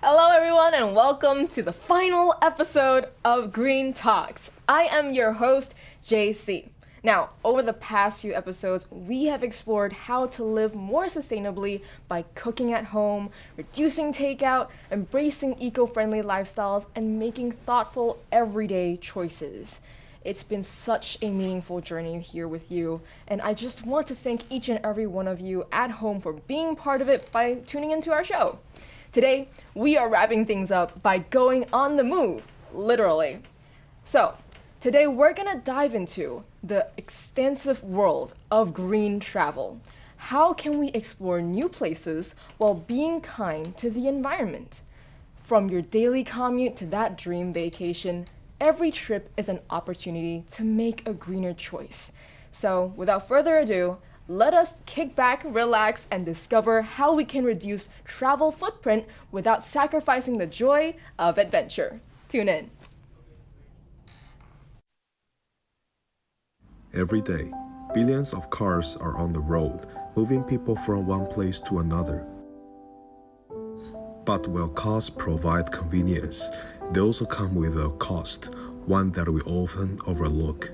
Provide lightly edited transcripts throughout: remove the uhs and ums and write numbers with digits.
Hello, everyone, and welcome to the final episode of Green Talks. I am your host, JC. Now, over the past few episodes, we have explored how to live more sustainably by cooking at home, reducing takeout, embracing eco-friendly lifestyles, and making thoughtful, everyday choices. It's been such a meaningful journey here with you, and I just want to thank each and every one of you at home for being part of it by tuning into our show. Today, we are wrapping things up by going on the move, literally. So, today we're gonna dive into the extensive world of green travel. How can we explore new places while being kind to the environment? From your daily commute to that dream vacation, every trip is an opportunity to make a greener choice. So, without further ado, let us kick back, relax, and discover how we can reduce travel footprint without sacrificing the joy of adventure. Tune in. Every day, billions of cars are on the road, moving people from one place to another. But while cars provide convenience, they also come with a cost, one that we often overlook.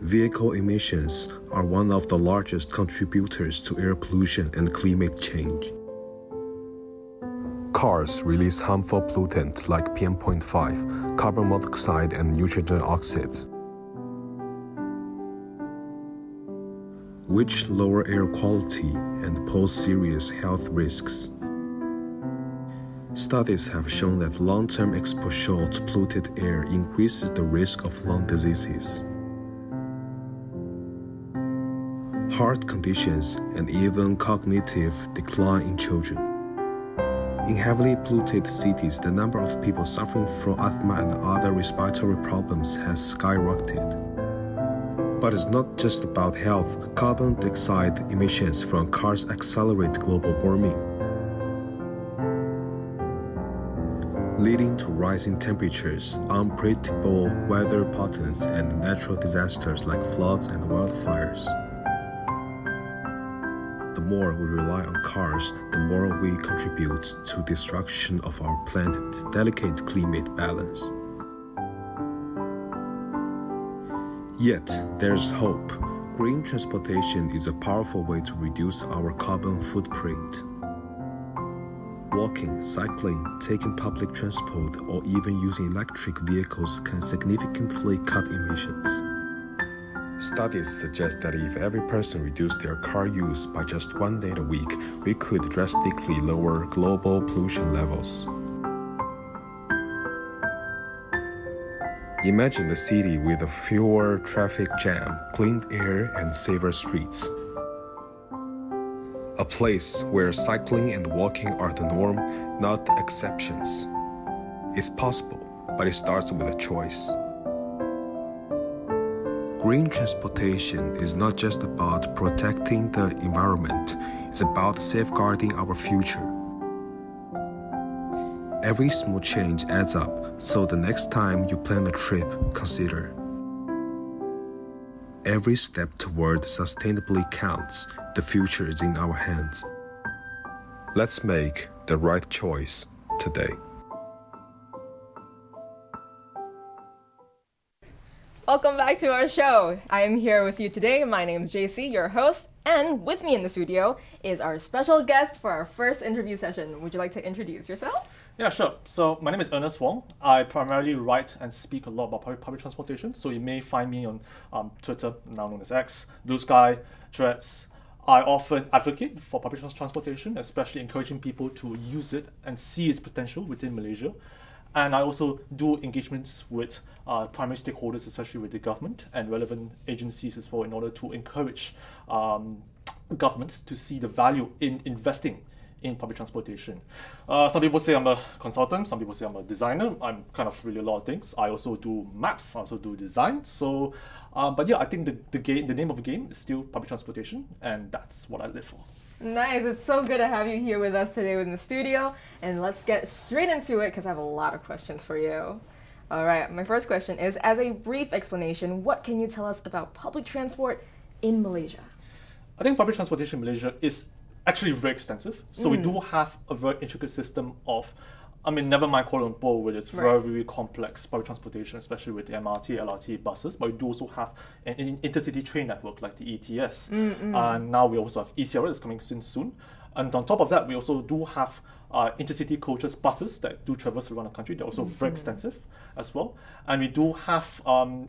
Vehicle emissions are one of the largest contributors to air pollution and climate change. Cars release harmful pollutants like PM.5, carbon monoxide, and nitrogen oxides, which lower air quality and pose serious health risks. Studies have shown that long-term exposure to polluted air increases the risk of lung diseases, heart conditions, and even cognitive decline in children. In heavily polluted cities, the number of people suffering from asthma and other respiratory problems has skyrocketed. But it's not just about health. Carbon dioxide emissions from cars accelerate global warming, leading to rising temperatures, unpredictable weather patterns, and natural disasters like floods and wildfires. The more we rely on cars, the more we contribute to destruction of our planet's delicate climate balance. Yet, there's hope. Green transportation is a powerful way to reduce our carbon footprint. Walking, cycling, taking public transport, or even using electric vehicles can significantly cut emissions. Studies suggest that if every person reduced their car use by just 1 day a week, we could drastically lower global pollution levels. Imagine a city with a fewer traffic jam, clean air, and safer streets. A place where cycling and walking are the norm, not the exceptions. It's possible, but it starts with a choice. Green transportation is not just about protecting the environment, it's about safeguarding our future. Every small change adds up, so the next time you plan a trip, consider. Every step toward sustainability counts. The future is in our hands. Let's make the right choice today. Welcome back to our show. I am here with you today. My name is JC, your host, and with me in the studio is our special guest for our first interview session. Would you like to introduce yourself? Yeah, sure. So my name is Ernest Wong. I primarily write and speak a lot about public transportation. So you may find me on Twitter, now known as X, Blue Sky, Threads. I often advocate for public transportation, especially encouraging people to use it and see its potential within Malaysia. And I also do engagements with primary stakeholders, especially with the government and relevant agencies as well, in order to encourage governments to see the value in investing in public transportation. Some people say I'm a consultant, some people say I'm a designer. I'm kind of really a lot of things. I also do maps, I also do design. So, but yeah, I think the name of the game is still public transportation, and that's what I live for. Nice, it's so good to have you here with us today in the studio, and let's get straight into it because I have a lot of questions for you. All right, my first question is, as a brief explanation, what can you tell us about public transport in Malaysia? I think public transportation in Malaysia is actually very extensive. So we do have a very intricate system of, I mean, never mind Kuala Lumpur with its very, very complex public transportation, especially with the MRT, LRT buses, but we do also have an intercity train network like the ETS. And now we also have ECRL that's coming soon. And on top of that, we also do have intercity coaches, buses that do traverse around the country. They're also very extensive as well. And we do have,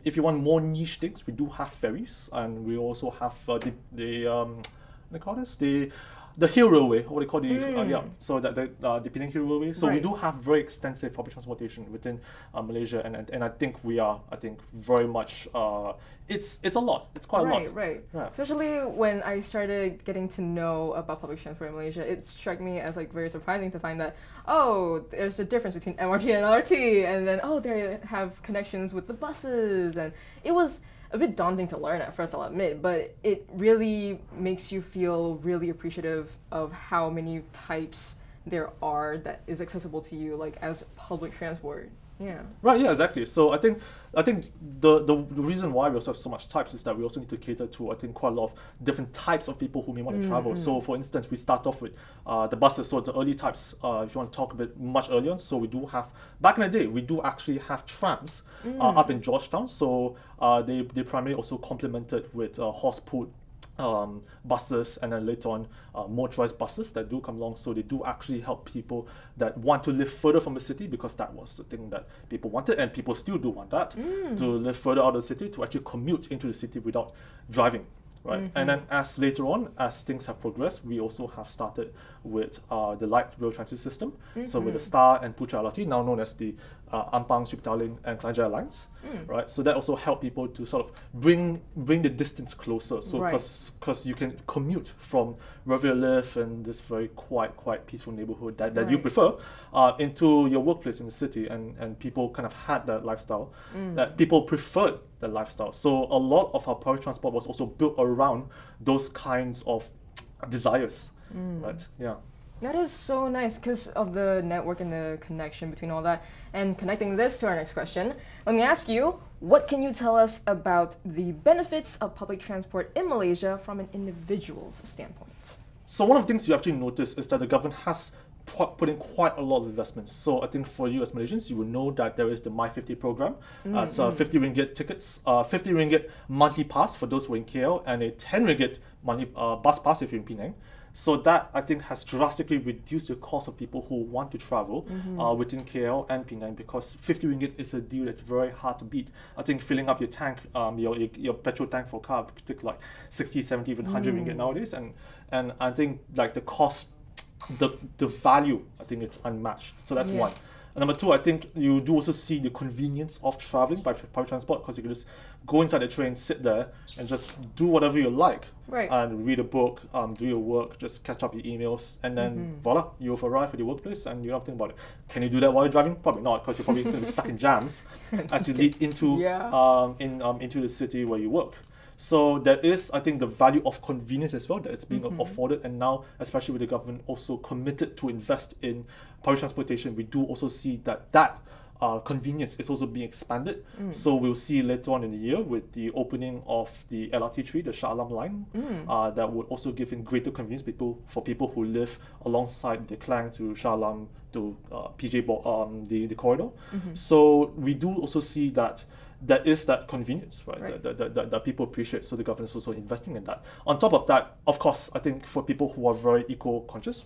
if you want more niche things, we do have ferries, and we also have what they call this? The hill railway, what they call so that the Penang Hill Railway. So we do have very extensive public transportation within Malaysia, and I think we are, very much, it's a lot. It's quite a lot. Right. Yeah. Especially when I started getting to know about public transport in Malaysia, it struck me as like very surprising to find that, there's a difference between MRT and LRT, and then, they have connections with the buses, and it was a bit daunting to learn at first, I'll admit, but it really makes you feel really appreciative of how many types there are that is accessible to you, like as public transport. Yeah. Right. Yeah. Exactly. So I think the reason why we also have so much types is that we also need to cater to quite a lot of different types of people who may want to travel. So for instance, we start off with the buses. So the early types, if you want to talk a bit much earlier, so we do have, back in the day, we do actually have trams up in Georgetown. So they primarily also complemented with horse-pulled buses, and then later on motorized buses that do come along. So they do actually help people that want to live further from the city, because that was the thing that people wanted, and people still do want that, to live further out of the city, to actually commute into the city without driving. Right. And then as later on, as things have progressed, we also have started with the light rail transit system. So with the Star and Putra LRT, now known as the Ampang, Sriptaling and Kelanjaya lines, right? So that also help people to sort of bring the distance closer. So because you can commute from wherever you live in this very quite peaceful neighborhood that you prefer into your workplace in the city, and people kind of had that lifestyle, that people preferred the lifestyle. So a lot of our public transport was also built around those kinds of desires, right? Yeah. That is so nice because of the network and the connection between all that. And connecting this to our next question, let me ask you, what can you tell us about the benefits of public transport in Malaysia from an individual's standpoint? So one of the things you actually notice is that the government has put in quite a lot of investments. So I think for you as Malaysians, you will know that there is the My50 program. It's 50 ringgit tickets, 50 ringgit monthly pass for those who are in KL, and a 10 ringgit monthly bus pass if you're in Penang. So that, I think, has drastically reduced the cost of people who want to travel within KL and Penang, because 50 ringgit is a deal that's very hard to beat. I think filling up your tank, your petrol tank for a car could take like 60, 70, even 100 ringgit nowadays. And I think like the cost, the value, I think it's unmatched. So that's one. And number two, I think you do also see the convenience of traveling by public transport, because you can just go inside the train, sit there, and just do whatever you like. Right. And read a book, do your work, just catch up your emails, and then voila, you've arrived at your workplace, and you don't have to think about it. Can you do that while you're driving? Probably not, because you're probably going to be stuck in jams as you lead into into the city where you work. So there is, I think, the value of convenience as well that it's being afforded, and now, especially with the government also committed to invest in public transportation, we do also see that convenience is also being expanded. So we'll see later on in the year with the opening of the LRT3, the Shah Alam line, that would also give in greater convenience for people who live alongside the Klang to Shah Alam to PJ the corridor. So we do also see that there is that convenience, right? That people appreciate. So the government is also investing in that. On top of that, of course, I think for people who are very eco-conscious,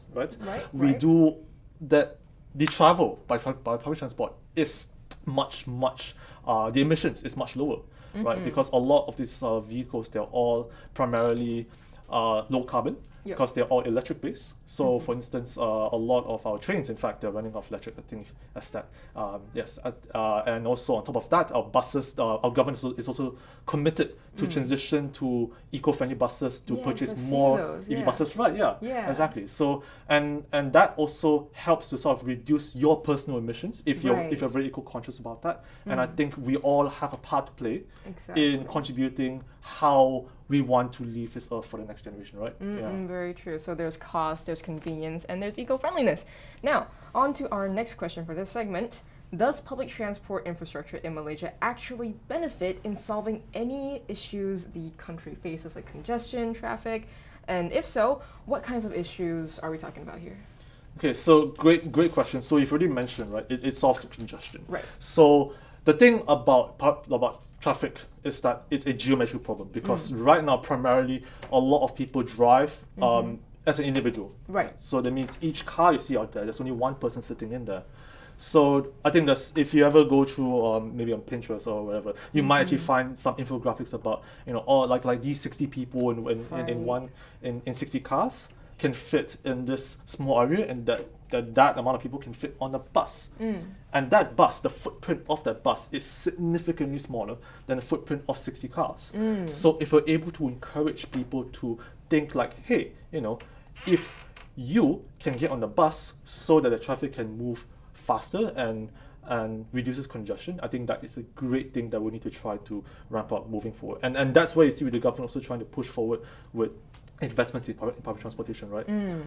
we do that. The travel by public transport is much, the emissions is much lower, right? Because a lot of these vehicles, they're all primarily low carbon, because they're all electric based. So for instance, a lot of our trains, in fact, they're running off electric, I think, as that. And also on top of that, our buses, our government is also committed to transition to eco-friendly buses, to purchase more EV buses. Right, exactly. So, and that also helps to sort of reduce your personal emissions if you're very eco-conscious about that. And I think we all have a part to play in contributing how we want to leave this earth for the next generation, right? Very true. So there's cost, there's convenience, and there's eco-friendliness. Now, on to our next question for this segment. Does public transport infrastructure in Malaysia actually benefit in solving any issues the country faces, like congestion, traffic, And if so, what kinds of issues are we talking about here? Okay, so great question. So you've already mentioned, right, it solves congestion. Right. So the thing about traffic is that it's a geometric problem because right now primarily a lot of people drive as an individual. Right. So that means each car you see out there, there's only one person sitting in there. So I think that's, if you ever go through maybe on Pinterest or whatever, you might actually find some infographics about, you know, all like these 60 people in 60 cars can fit in this small area, and that amount of people can fit on a bus. And that bus, the footprint of that bus is significantly smaller than the footprint of 60 cars. So if we're able to encourage people to think like, hey, you know, if you can get on the bus so that the traffic can move faster and reduces congestion, I think that is a great thing that we need to try to ramp up moving forward. And that's why you see with the government also trying to push forward with investments in public transportation, right?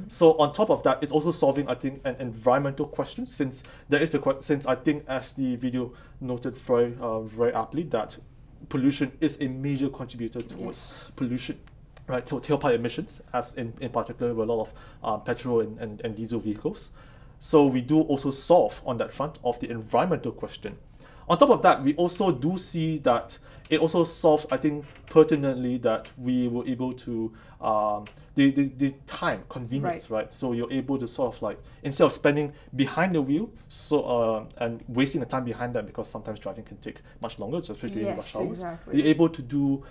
So on top of that, it's also solving, I think, an environmental question, since I think, as the video noted very aptly, that pollution is a major contributor towards pollution, right? So tailpipe emissions, as in particular with a lot of petrol and diesel vehicles. So we do also solve on that front of the environmental question. On top of that, we also do see that it also solves, I think, pertinently, that we were able to the time convenience, right? So you're able to sort of like, instead of spending behind the wheel and wasting the time behind that, because sometimes driving can take much longer, especially during rush hours. Exactly. You're able to do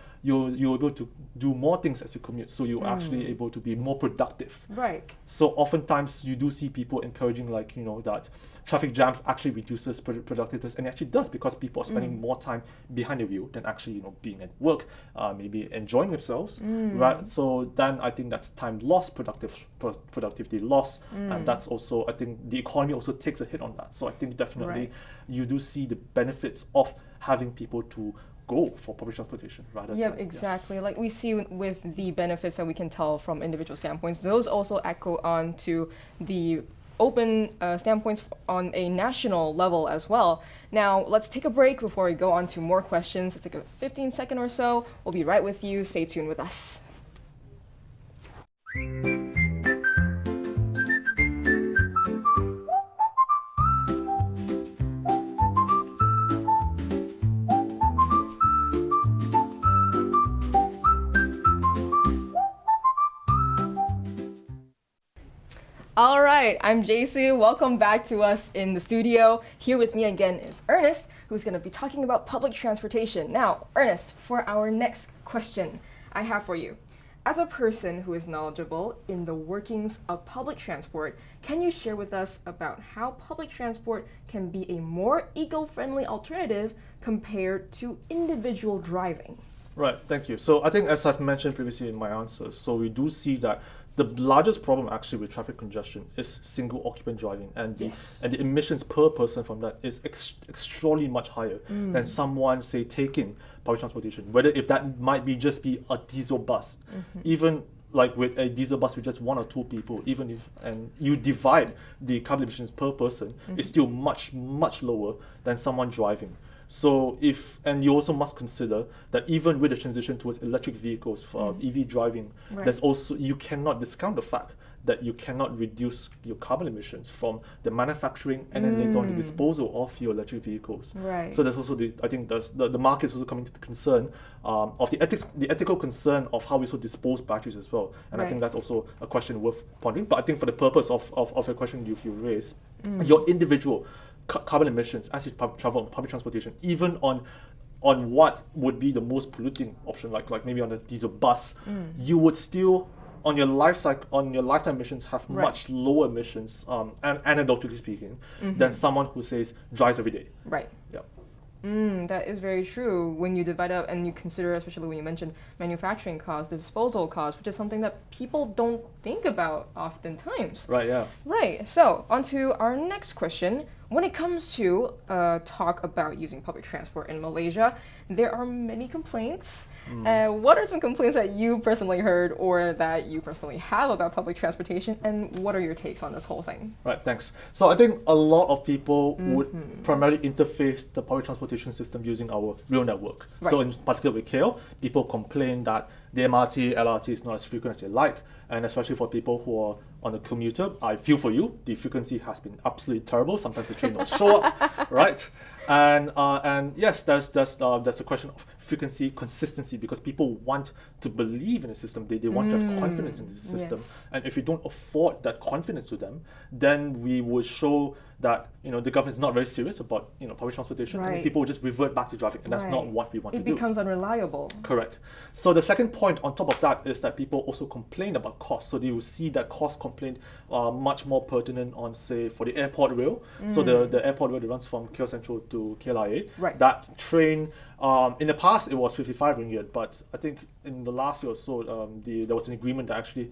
more things as you commute, so you're actually able to be more productive. Right. So oftentimes you do see people encouraging, like, you know, that traffic jams actually reduces productiveness, and it actually does, because people are spending more time behind the wheel than actually, you know, being at work, maybe enjoying themselves, right? So then I think that's time lost, productivity loss, and that's also, I think, the economy also takes a hit on that. So I think definitely you do see the benefits of having people to go for public transportation rather than exactly. Like we see with the benefits that we can tell from individual standpoints, those also echo on to the open standpoints on a national level as well. Now, let's take a break before we go on to more questions. Let's take a 15-second or so. We'll be right with you. Stay tuned with us. All right, I'm JC. Welcome back to us in the studio. Here with me again is Ernest, who's going to be talking about public transportation. Now, Ernest, for our next question I have for you. As a person who is knowledgeable in the workings of public transport, can you share with us about how public transport can be a more eco-friendly alternative compared to individual driving? Right, thank you. So I think, as I've mentioned previously in my answers, so we do see that the largest problem actually with traffic congestion is single occupant driving, and the emissions per person from that is extraordinarily much higher than someone, say, taking public transportation, whether if that might be just be a diesel bus. Even like with a diesel bus with just one or two people, even if, and you divide the carbon emissions per person, it's still much lower than someone driving. So and you also must consider that even with the transition towards electric vehicles for EV driving, there's also, you cannot discount the fact that you cannot reduce your carbon emissions from the manufacturing and then later on the disposal of your electric vehicles. So there's also I think the market is also coming to the concern of the ethical concern of how we also dispose batteries as well. And I think that's also a question worth pondering. But I think for the purpose of a question you raised, your individual carbon emissions as you travel on public transportation, even on what would be the most polluting option, like maybe on a diesel bus, you would still, on your lifetime emissions, have much lower emissions, and anecdotally speaking, than someone who says drives every day. Right. Yeah. That is very true. When you divide up and you consider, especially when you mentioned manufacturing costs, disposal costs, which is something that people don't think about oftentimes. Right, yeah. Right. So, on to our next question. When it comes to talk about using public transport in Malaysia, there are many complaints. What are some complaints that you personally heard or that you personally have about public transportation, and what are your takes on this whole thing? Right, thanks. So I think a lot of people would primarily interface the public transportation system using our rail network. So in particular with KL, people complain that the MRT, LRT is not as frequent as they like, and especially for people who are on the commuter, I feel for you. The frequency has been absolutely terrible. Sometimes the train don't show up, right? And yes, there's a question of frequency, consistency, because people want to believe in the system. They want to have confidence in the system. Yes. And if we don't afford that confidence to them, then we would show that the government is not very serious about public transportation, and Right. people will just revert back to driving, and that's not Right. what we want to It do. becomes unreliable. Correct. So the second point on top of that is that people also complain about cost. So they will see that cost complaint are much more pertinent on, say, for the airport rail. So the airport rail that runs from KL Central to KLIA. Right. That train, in the past it was 55 ringgit, but I think in the last year or so, there was an agreement that actually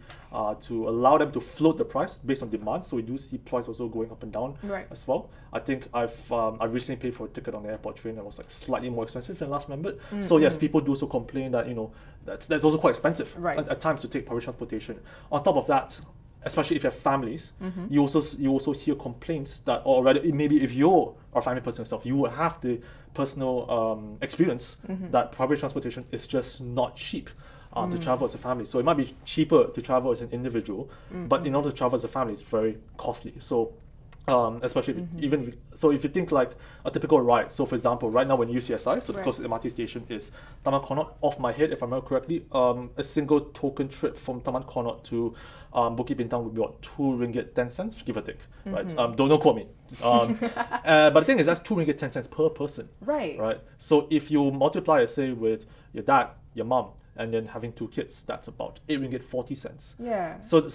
to allow them to float the price based on demand. So we do see price also going up and down Right. as well. I think I recently paid for a ticket on the airport train that was like slightly more expensive than last remembered. So yes, people do also complain that that's also quite expensive Right. at times to take public transportation. On top of that, especially if you have families, you also hear complaints that, or rather maybe if you're a family person yourself, you will have the personal experience that public transportation is just not cheap. To travel as a family. So it might be cheaper to travel as an individual, but in order to travel as a family, it's very costly. So especially if you think like a typical ride. So for example, right now when UCSI, so the Right. closest MRT station is Taman Connaught, off my head if I remember correctly, a single token trip from Taman Connaught to Bukit Bintang would be about 2 ringgit 10 cents, give or take, right? Don't quote me. But the thing is, that's 2 ringgit 10 cents per person, Right. right? So if you multiply it, say, with your dad, your mom, and then having 2 kids, that's about 8 ringgit 40 cents. Yeah. So the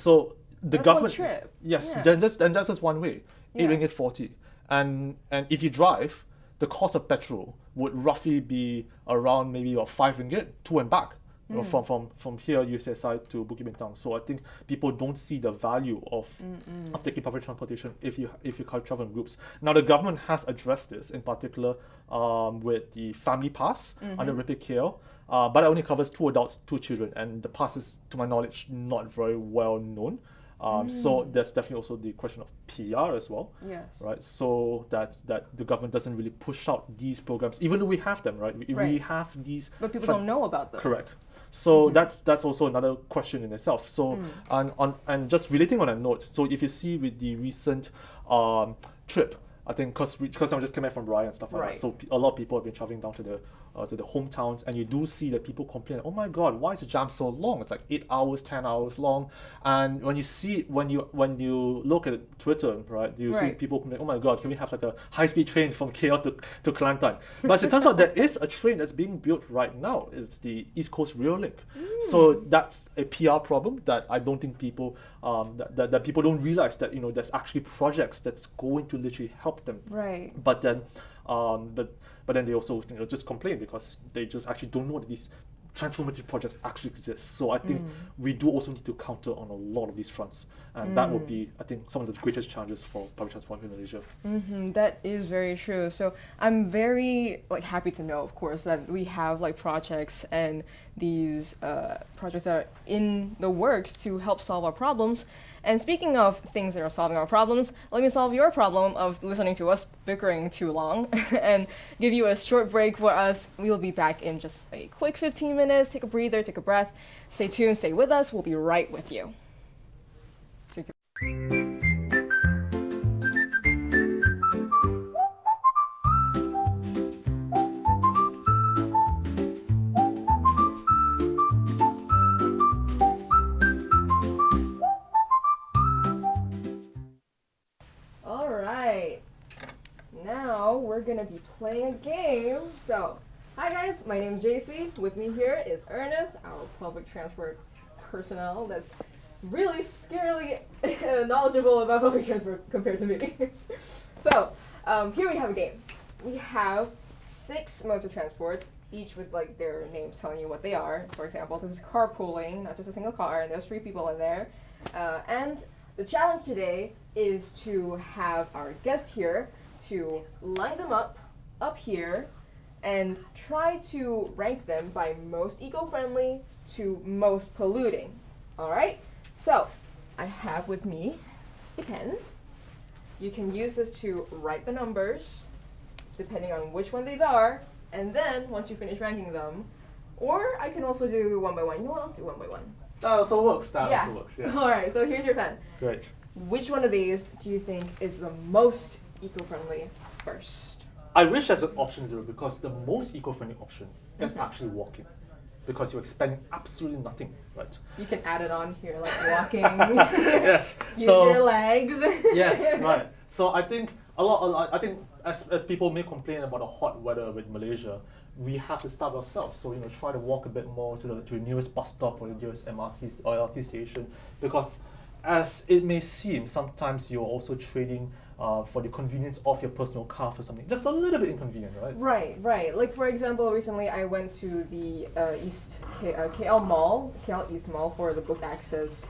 That's government, one trip. yes, Yeah. then that's just one way, 8 Yeah. ringgit 40, and if you drive, the cost of petrol would roughly be around maybe about 5 ringgit to and back. From here UCSI to Bukit Bintang. So I think people don't see the value of taking public transportation if you can't travel in groups. Now the government has addressed this in particular with the family pass under Rapid KL, but it only covers 2 adults, 2 children, and the pass is, to my knowledge, not very well known. So there's definitely also the question of PR as well, Yes. right? So that the government doesn't really push out these programs, even though we have them, right? We Right. have these. But people don't know about them. Correct. So that's also another question in itself. So and just relating on a note, so if you see with the recent trip, I think because I just came back from Raya and stuff like Right. that, so a lot of people have been traveling down to the hometowns, and you do see that people complain, oh my god, why is the jam so long? It's like 8 hours, 10 hours long. And when you look at Twitter, right, you see Right. people complain, oh my god, can we have like a high-speed train from KL to Kelantan? But as it turns out, there is a train that's being built right now. It's the East Coast Rail Link. So that's a PR problem that I don't think people that people don't realize that there's actually projects that's going to literally help them. Right. But then but then they also just complain because they just actually don't know that these transformative projects actually exist. So I think we do also need to counter on a lot of these fronts, and that would be, I think, some of the greatest challenges for public transport in Malaysia. That is very true. So I'm very happy to know, of course, that we have projects and these projects that are in the works to help solve our problems. And speaking of things that are solving our problems, let me solve your problem of listening to us bickering too long and give you a short break for us. We will be back in just a quick 15 minutes. Take a breather, take a breath. Stay tuned, stay with us. We'll be right with you. All right. Now we're gonna be playing a game. So, hi guys, my name's JC. With me here is Ernest, our public transport personnel that's really scarily knowledgeable about public transport compared to me. So, here we have a game. We have 6 modes of transports, each with their names telling you what they are. For example, this is carpooling, not just a single car, and there's 3 people in there. And the challenge today is to have our guest here to line them up here and try to rank them by most eco-friendly to most polluting. All right? So, I have with me a pen. You can use this to write the numbers depending on which one these are, and then once you finish ranking them, Or I can also do one by one. You know what? Let's do one by one. That also works. That Yeah. also works. Yeah. All right. So here's your pen. Great. Which one of these do you think is the most eco-friendly first? I wish there's an option 0 because the most eco-friendly option is actually walking, because you're expending absolutely nothing, right? You can add it on here, like walking. Yes. Use your legs. Yes, right. So I think I think as people may complain about the hot weather with Malaysia, we have to start ourselves. So try to walk a bit more to the nearest bus stop or the nearest MRT or LRT station, because as it may seem, sometimes you're also trading for the convenience of your personal car for something just a little bit inconvenient, right? Right. Like for example, recently I went to the KL Mall, KL East Mall for the book access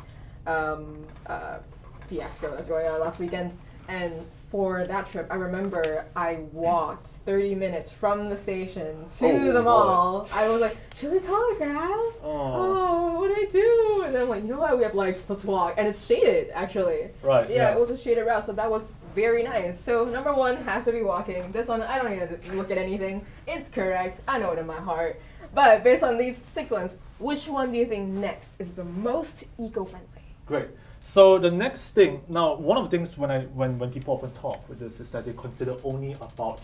fiasco that's going on last weekend. And for that trip, I remember I walked 30 minutes from the station to the mall. Boy. I was like, should we call a grab? Oh, what do I do? And then I'm like, you know what? We have legs. Let's walk. And it's shaded, actually. Right. Yeah, it was a shaded route, so that was very nice. So number one has to be walking. This one, I don't need to look at anything. It's correct. I know it in my heart. But based on these 6 ones, which one do you think next is the most eco-friendly? Great. So the next thing, now one of the things when people often talk with this is that they consider only about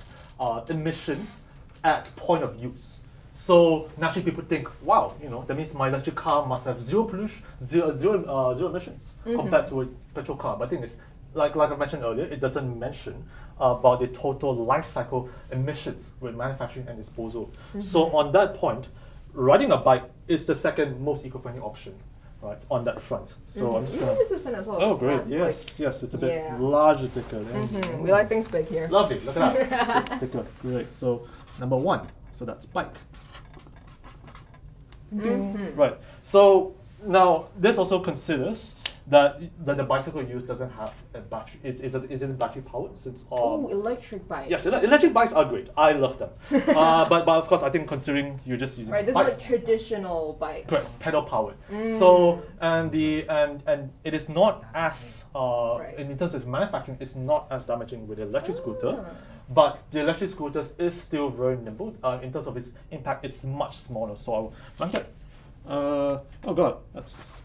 emissions at point of use. So naturally people think, wow, that means my electric car must have zero pollution, zero emissions compared to a petrol car. But the thing is, like I mentioned earlier, it doesn't mention about the total life cycle emissions with manufacturing and disposal. So on that point, riding a bike is the second most eco-friendly option, right, on that front. So I'm just gonna use this pen as well. Oh, great! Yes, it's a bit larger, thicker. We like things big here. Lovely. Look at that. Thicker. Great. So number 1. So that's bike. Right. So now this also considers that the bicycle use doesn't have a battery. It's battery powered since electric bikes. Yes, electric bikes are great. I love them. but of course, I think considering you're just using this is like traditional bikes. Correct, pedal powered. So and it is not as in terms of manufacturing, it's not as damaging with the electric scooter. But the electric scooters is still very nimble. In terms of its impact, it's much smaller. So I'll run that. Oh god, that's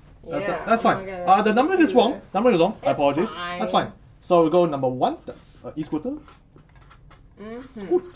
fine. The numbering is wrong. I apologize. Fine. That's fine. So we go number 1. That's e-scooter. Scoot.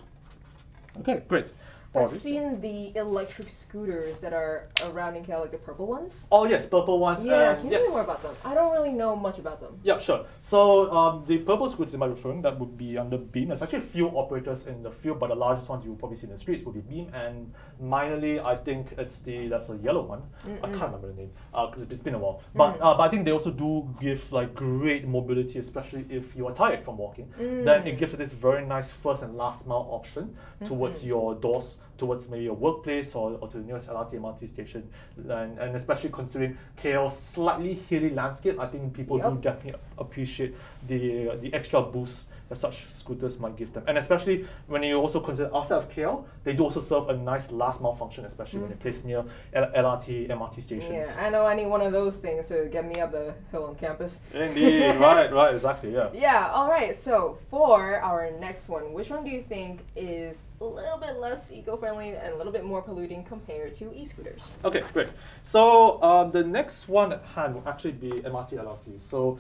Okay, great. I've seen the electric scooters that are around in KL, like the purple ones. Oh yes, purple ones. Yeah, can you tell me more about them? I don't really know much about them. Yeah, sure. So the purple scooters you might be referring, that would be under Beam. There's actually a few operators in the field, but the largest ones you will probably see in the streets will be Beam, and minorly I think that's a yellow one. I can't remember the name because it's been a while. But I think they also do give like great mobility, especially if you are tired from walking. Then it gives you this very nice first and last mile option towards your doors, towards maybe your workplace or to the nearest LRT, MRT station, and especially considering KL's slightly hilly landscape, I think people do definitely appreciate the extra boost that such scooters might give them. And especially when you also consider outside of KL, they do also serve a nice last mile function, especially when they're placed near LRT, MRT stations. Yeah, I know I need one of those things to get me up the hill on campus. Indeed, right, exactly, yeah. Yeah, alright, so for our next one, which one do you think is a little bit less eco-friendly and a little bit more polluting compared to e-scooters? Okay, great. So the next one at hand will actually be MRT, LRT. So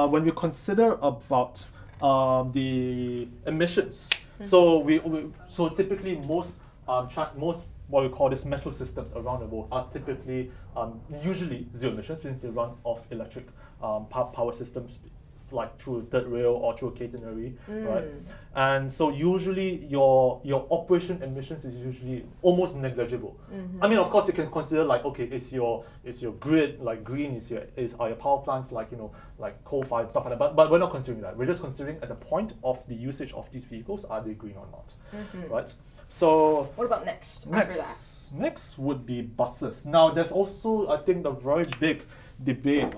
when we consider about the emissions, so so typically most what we call this metro systems around the world are typically usually zero emissions since they run off electric power systems, like through third rail or through a catenary, right? And so usually your operation emissions is usually almost negligible. I mean, of course, you can consider like, okay, is your grid like green? Are your power plants like like coal-fired stuff like that? But we're not considering that. We're just considering at the point of the usage of these vehicles, are they green or not, right? So what about next? After that? Next would be buses. Now, there's also, I think, a very big debate.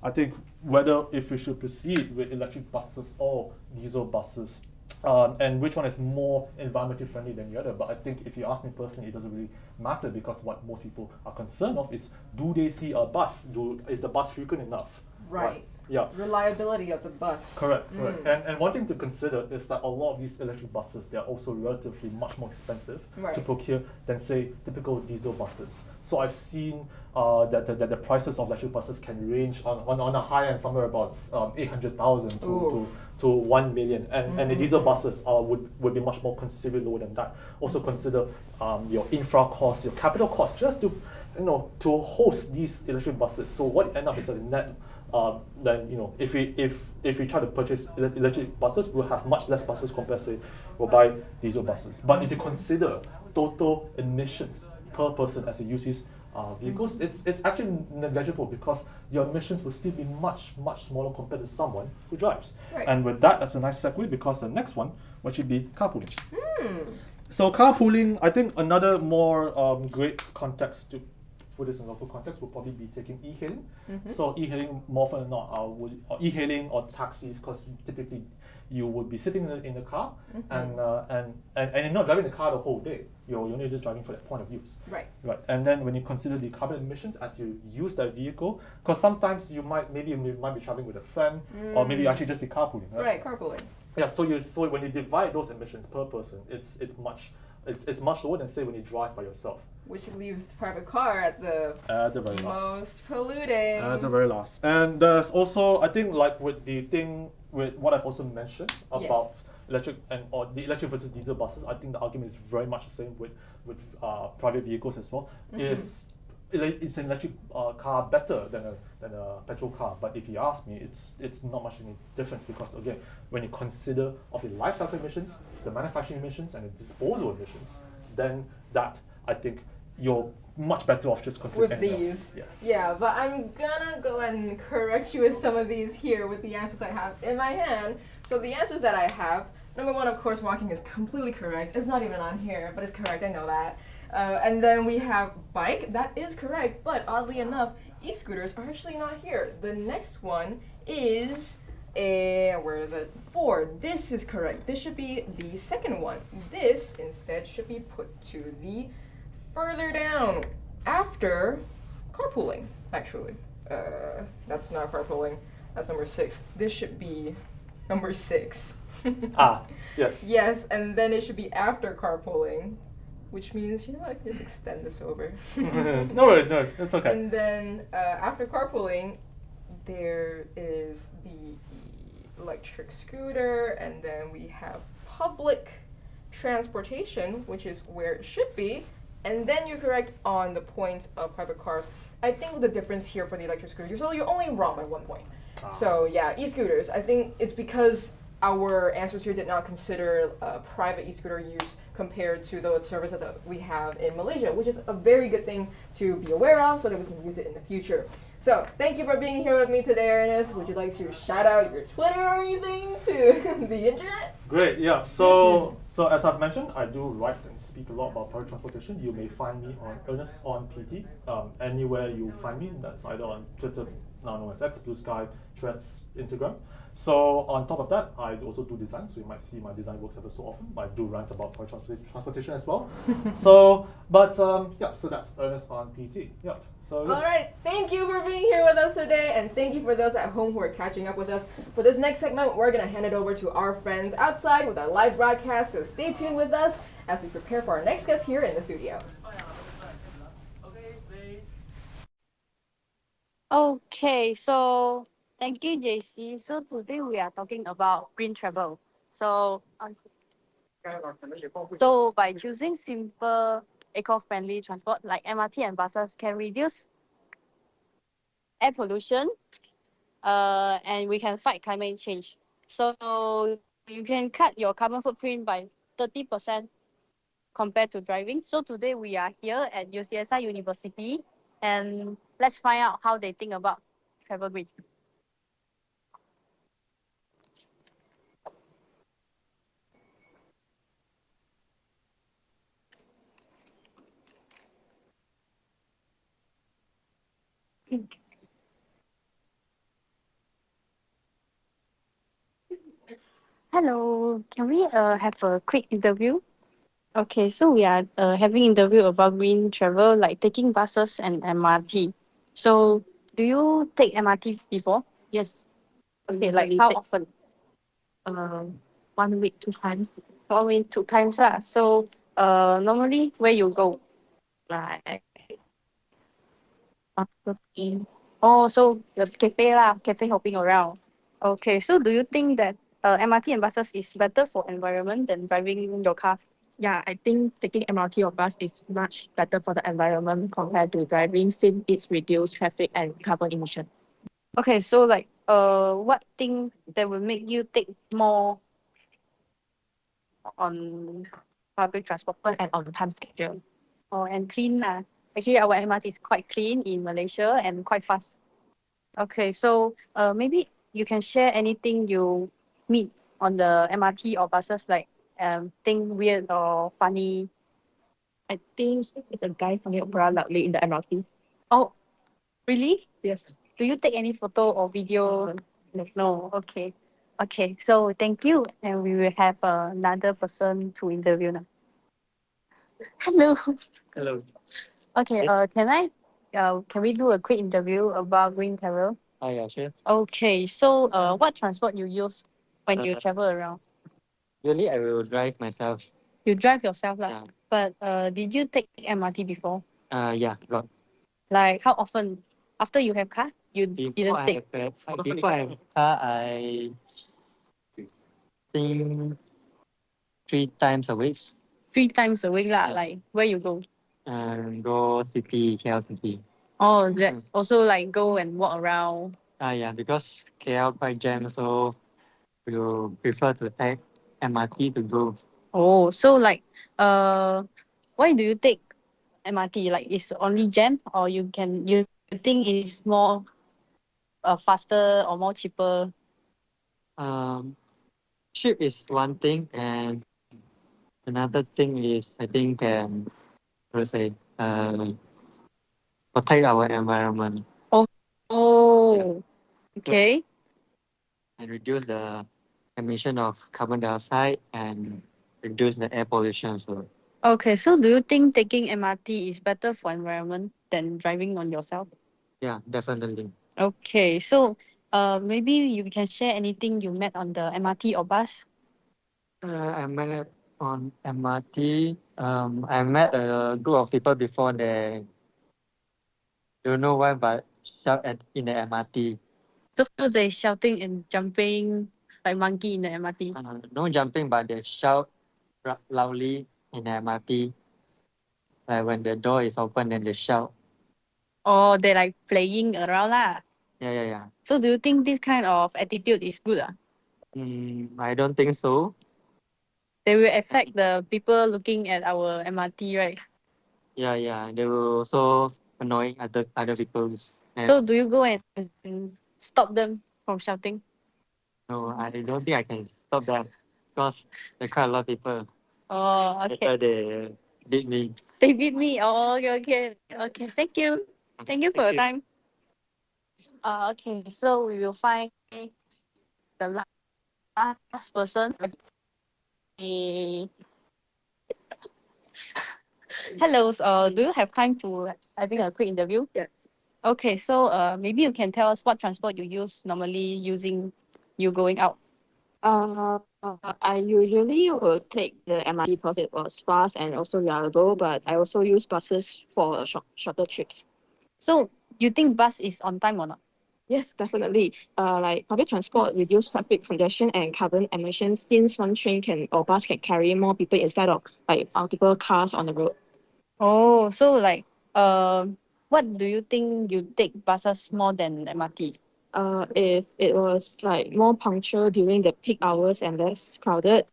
I think whether if we should proceed with electric buses or diesel buses, and which one is more environmentally friendly than the other. But I think if you ask me personally, it doesn't really matter, because what most people are concerned of is, do they see a bus? Is the bus frequent enough? Right. Yeah. Reliability of the bus. Correct. And one thing to consider is that a lot of these electric buses, they are also relatively much more expensive to procure than, say, typical diesel buses. So I've seen that the prices of electric buses can range on a high end somewhere about 800,000 to 1 million, and the diesel buses would be much more considerably lower than that. Also consider your infra costs, your capital costs, just to host these electric buses. So what it end up is a net. Then if we try to purchase electric buses, we'll have much less buses compared to, say, we'll buy diesel buses. But if you consider total emissions per person as it uses vehicles, it's actually negligible, because your emissions will still be much smaller compared to someone who drives. And with that, that's a nice segue, because the next one should be carpooling. So carpooling, I think another more great context to put this in local context would probably be taking e-hailing. So e-hailing, more often than not, or e-hailing or taxis, because typically you would be sitting in the car and you're not driving the car the whole day. You're only just driving for that point of use. Right. And then when you consider the carbon emissions as you use that vehicle, because sometimes you might be traveling with a friend, or maybe actually just be carpooling. Right, carpooling. Yeah. So when you divide those emissions per person, it's much lower than, say, when you drive by yourself. Which leaves the private car at the very most polluting. At the very last. And there's also, I think, like with what I've also mentioned about electric the electric versus diesel buses, I think the argument is very much the same with private vehicles as well. Is an electric car better than a petrol car? But if you ask me, it's not much any difference, because again, when you consider of the life cycle emissions, the manufacturing emissions, and the disposal emissions, then that, I think, you're much better off just considering with these. Yes. Yeah, but I'm gonna go and correct you with some of these here with the answers I have in my hand. So the answers that I have, number one, of course, walking is completely correct. It's not even on here, but it's correct, I know that. And then we have bike, that is correct, but oddly enough, e-scooters are actually not here. The next one is where is it? 4. This is correct. This should be the second one. This instead should be put to the further down after carpooling, actually. That's not carpooling. That's number 6. This should be number 6. Yes. Yes, and then it should be after carpooling, which means, I can just extend this over. No worries, it's okay. And then after carpooling, there is the electric scooter, and then we have public transportation, which is where it should be. And then you're correct on the points of private cars. I think the difference here for the electric scooter, so you're only wrong by 1 point. So yeah, e-scooters, I think it's because our answers here did not consider private e-scooter use compared to the services that we have in Malaysia, which is a very good thing to be aware of so that we can use it in the future. So thank you for being here with me today, Ernest. Would you like to shout out your Twitter or anything to the internet? Great, yeah. So as I've mentioned, I do write and speak a lot about public transportation. You may find me on Ernest on PT. Anywhere you find me, that's either on Twitter, now known as X, Blue Sky, Threads, Instagram. So on top of that, I also do design, so you might see my design works ever so often. I do rant about public transportation as well. So that's Ernest on PT. Yeah. So yes. All right, thank you for being here with us today, and thank you for those at home who are catching up with us. For this next segment, we're gonna hand it over to our friends outside with our live broadcast. So stay tuned with us as we prepare for our next guest here in the studio. Okay, so thank you, JC. So today we are talking about green travel. So by choosing simple, eco-friendly transport like MRT and buses can reduce air pollution, and we can fight climate change. So you can cut your carbon footprint by 30% compared to driving. So today we are here at UCSI University, and let's find out how they think about travel green. Hello, can we have a quick interview? Okay, so we are having interview about green travel, like taking buses and MRT. So do you take MRT before? Yes, Okay, like how often? 1 week 2 times. 1 week 2 times lah. So normally where you go? Like after games. Oh, so the cafe lah, cafe hopping around. Okay, so do you think that MRT and buses is better for environment than driving your car? Yeah, I think taking MRT or bus is much better for the environment compared to driving since it's reduced traffic and carbon emission. Okay, so like what thing that will make you take more on public transport? And on time schedule. Oh, and clean lah. Actually, our MRT is quite clean in Malaysia and quite fast. Okay, so maybe you can share anything you meet on the MRT or buses, like thing weird or funny. I think it's a guy singing opera loudly in the MRT. Oh, really? Yes. Do you take any photo or video? No. Okay. Okay. So thank you, and we will have another person to interview now. Hello. Hello. Okay. Can we do a quick interview about Green Travel? Yeah, sure. Okay. So what transport you use when you travel around? Really, I will drive myself. You drive yourself lah. Yeah. But did you take MRT before? Yeah, got. Like how often? After you have car, you Before didn't I take. have car, I think 3 times a week. 3 times a week lah. Yeah. Like where you go? Go city, KL city. Oh, that also like go and walk around. Yeah, because KL quite jam, so we will prefer to take MRT to go. Oh, so like why do you take MRT? Like it's only jam, or you think it's more faster or more cheaper? Cheap is one thing, and another thing is I think can protect our environment Oh, okay. and reduce the emission of carbon dioxide and reduce the air pollution. So Okay, so do you think taking MRT is better for environment than driving on yourself? yeah, definitely. Okay, so maybe you can share anything you met on the MRT or bus? I met on MRT. I met a group of people before. They don't know why, but shout in the MRT. So they shouting and jumping like monkey in the MRT. No jumping, but they shout loudly in the MRT. Like when the door is open, then they shout. Or they like playing around lah. Yeah. So do you think this kind of attitude is good? I don't think so. They will affect the people looking at our MRT, right? Yeah. They will also annoying other people. So do you go and stop them from shouting? No, I don't think I can stop them because there are quite a lot of people. Oh, okay. Later they beat me. They beat me. Oh, okay. Thank you. Thank you for your time. Okay, so we will find the last person. Hello. Do you have time to having a quick interview? Yes. Okay, so maybe you can tell us what transport you use normally using you going out. I usually will take the MRT because it was fast and also reliable, but I also use buses for shorter trips. So you think bus is on time or not? Yes, definitely. Like public transport reduce traffic congestion and carbon emissions since one train or bus can carry more people instead of like multiple cars on the road. Oh, so like what do you think you take buses more than MRT? If it was like more punctual during the peak hours and less crowded,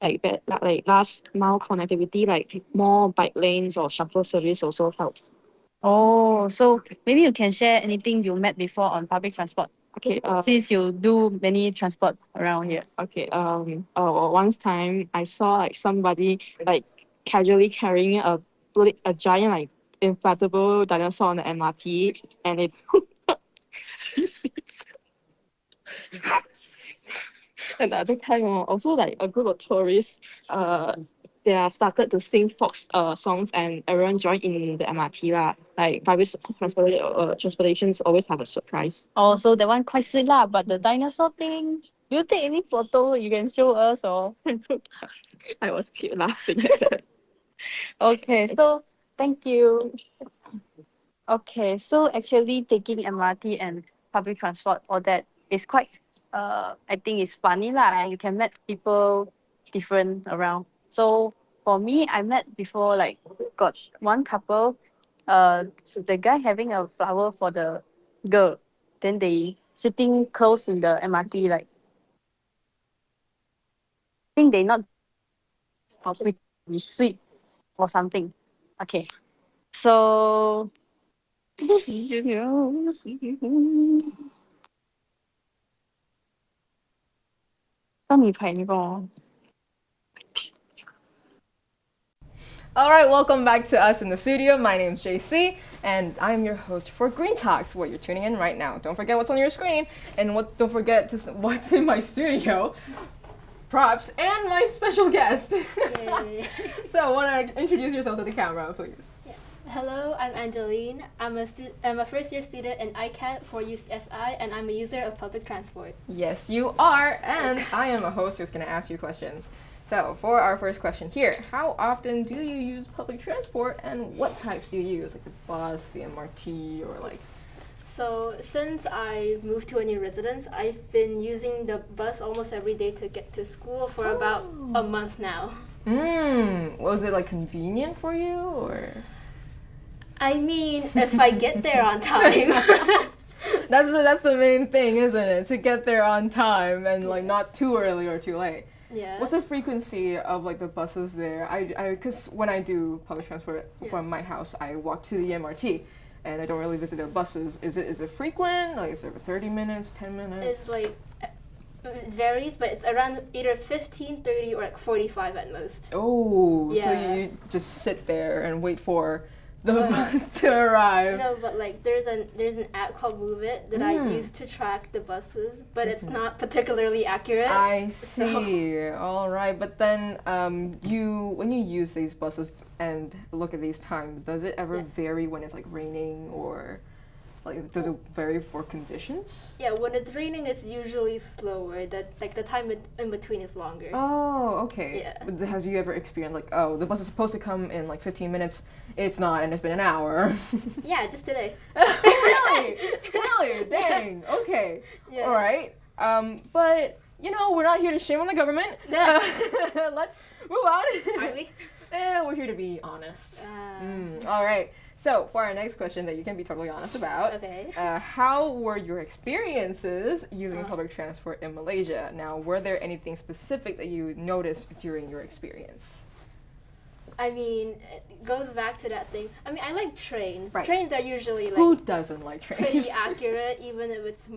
like that, like last mile connectivity, like more bike lanes or shuttle service also helps. Oh, so maybe you can share anything you met before on public transport, Okay. since you do many transport around here. Okay. Once time I saw like somebody like casually carrying a giant like inflatable dinosaur on the MRT, and it another time also like a group of tourists they are started to sing folk songs and everyone joined in the MRT lah. Like public transportations always have a surprise. Oh, so that one quite sweet lah. But the dinosaur thing, do you take any photo you can show us or? I was cute laughing at that. Okay, so thank you. Okay, so actually taking MRT and public transport, all that is quite, I think it's funny lah. And you can meet people different around. So for me, I met before, like, got one couple, the guy having a flower for the girl. Then they sitting close in the MRT, like, I think they not be sweet or something. Okay, so 帮你拍，你帮我。 All right, welcome back to us in the studio. My name's JC, and I'm your host for Green Talks, where you're tuning in right now. Don't forget what's on your screen, and don't forget what's in my studio. Props and my special guest. So, want to introduce yourself to the camera, please? Hello, I'm Angeline. I'm a first-year student in ICAT for UCSI, and I'm a user of public transport. Yes, you are, and I am a host who's going to ask you questions. So, for our first question here, how often do you use public transport, and what types do you use, like the bus, the MRT, or like? So, since I moved to a new residence, I've been using the bus almost every day to get to school for about a month now. Was it like convenient for you, or? I mean, if I get there on time. That's the main thing, isn't it? To get there on time and like not too early or too late. Yeah. What's the frequency of like the buses there? Because when I do public transport from my house, I walk to the MRT, and I don't really visit the buses. Is it frequent? Like, is it 30 minutes, 10 minutes? It's like, it varies, but it's around either 15, 30, or like 45 at most. Oh, Yeah. so you just sit there and wait for the bus to arrive. No, but like there's an app called Move It that I use to track the buses, but it's not particularly accurate. I see. All right, but then when you use these buses and look at these times, does it ever vary when it's like raining, or like does it vary for conditions? Yeah, when it's raining, it's usually slower. That like the time in between is longer. Oh, okay. Yeah. But have you ever experienced like, oh, the bus is supposed to come in like 15 minutes, it's not, and it's been an hour? Yeah, just today. Really? Really? Dang. Okay. Yeah. All right. But you know, we're not here to shame on the government. Yeah. Let's move on. Are we? We're here to be honest. All right. So for our next question that you can be totally honest about, Okay. how were your experiences using public transport in Malaysia? Now, were there anything specific that you noticed during your experience? I mean, it goes back to that thing. I mean, I like trains. Right. Trains are usually like Who doesn't like trains? pretty accurate, even if it's